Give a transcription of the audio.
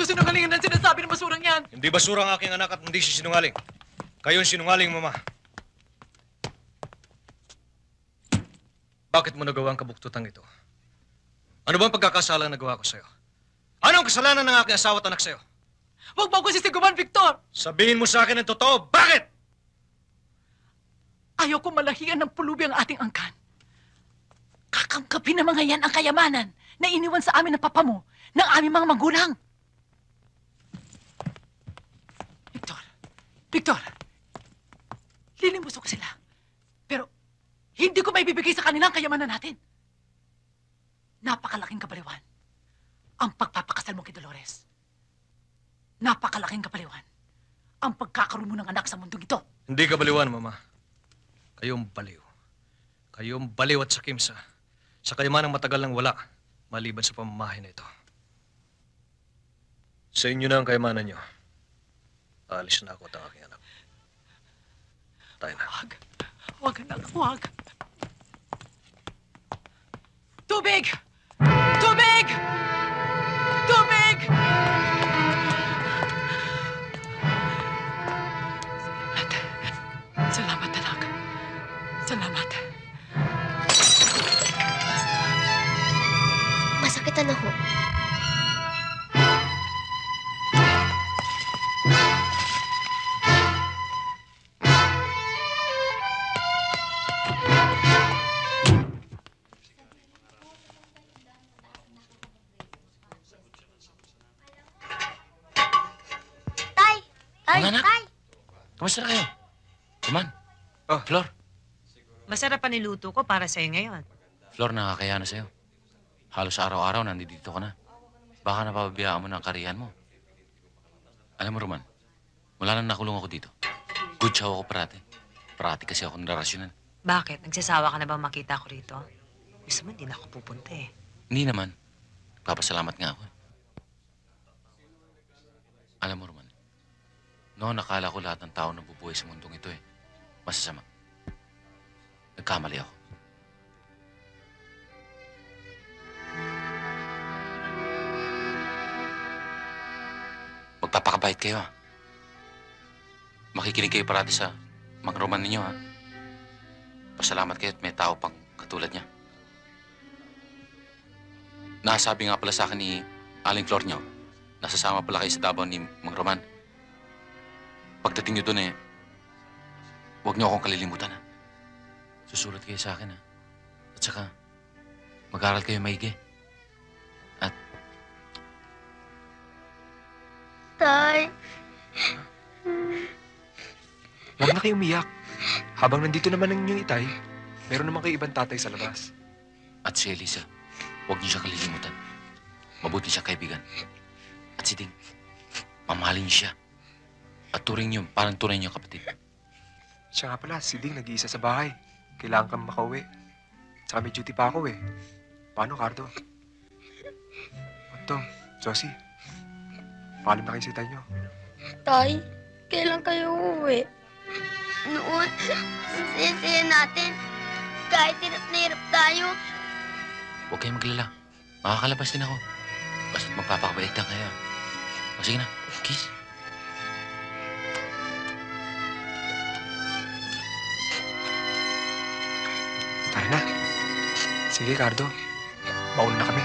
sinungalingan ang sinasabi ng basurang yan. Hindi basura ang aking anak at hindi siya sinungaling. Kayo ang sinungaling, Mama. Bakit mo nagawa ang kabuktutang ito? Ano bang pagkakasalang nagawa ko sa'yo? Ano ang kasalanan ng aking asawa at anak sa'yo? Huwag mo ako sisiguman, Victor! Sabihin mo sa akin ang totoo. Bakit? Ayaw ko malahian ng pulubi ang ating angkan. Kakamkapin ng mga yan ang kayamanan na iniwan sa amin ng papa mo, ng aming mga magulang. Victor, lilimbuso ko sila. Pero hindi ko maibibigay sa kanila ang kayamanan natin. Napakalaking kabaliwan ang pagpapakasal mo kay Dolores. Napakalaking kabaliwan ang pagkakaroon mo ng anak sa mundong ito. Hindi kabaliwan, Mama. Kayong baliw. Kayong baliw at sakimsa. Sa kayamanang matagal nang wala, maliban sa pamamahay na ito. Sa inyo na ang kayamanan nyo. Aalis na ako at ang aking anak. Tayo na. Huwag. Huwag, anak. Huwag. Tubig! Tubig! Tubig! Salamat, anak. Salamat. Masakitan ako. Mga anak, kamusta na kayo? Kuman. Oh, Flor. Masarap pa niluto ko para sa'yo ngayon. Flor, nakakaya na sa'yo. Halos araw-araw nandito ka na. Baka napapabayaan mo ng kariyan mo. Alam mo, Roman, mula nang nakulong ako dito, good show ako parati. Parati kasi ako narasyonan. Bakit? Nagsasawa ka na ba makita ko rito? Gusto mo, hindi na ako pupunta eh. Hindi naman. Papasalamat nga ako. Alam mo, Roman, noon nakala ko lahat ng tao na bubuhay sa mundong ito eh. Masasama. Nagkamali ako. Magpapakabait kayo, ha? Makikinig kayo parati sa mga Roman ninyo, ha? Pasalamat kayo at may tao pang katulad niya. Nasabi nga pala sa akin ni Aling Flor niyo, nasasama pala kayo sa Davao ni Mang Roman. Pagdating niyo doon eh, huwag niyo akong kalilimutan, ha? Susulat kayo sa akin, ha? At saka, mag-aral kayo maigi. At... Tay. Huwag na kayo umiyak. Habang nandito naman ang inyong itay, meron naman kayo ibang tatay sa labas. At si Elisa, huwag niyo siya kalilimutan. Mabuti siya kaibigan. At si Ding, mamahalin niyo siya. At turing niyo, parang tunay niyo kapatid. Siya nga pala, si Ding nag-iisa sa bahay. Kailangan kang makauwi. Tsaka may duty pa ako eh. Paano, Cardo? Anto, Josie, paalam na kayo sa itay niyo. Tay, kailan kayo uuwi? Noon, sisiya natin. Kahit hirap na hirap tayo. Huwag kayong maglala. Makakalabas din ako. Basta't magpapakabait lang kayo. O sige na, kiss. Tara na. Sige, Cardo. Mauna na kami.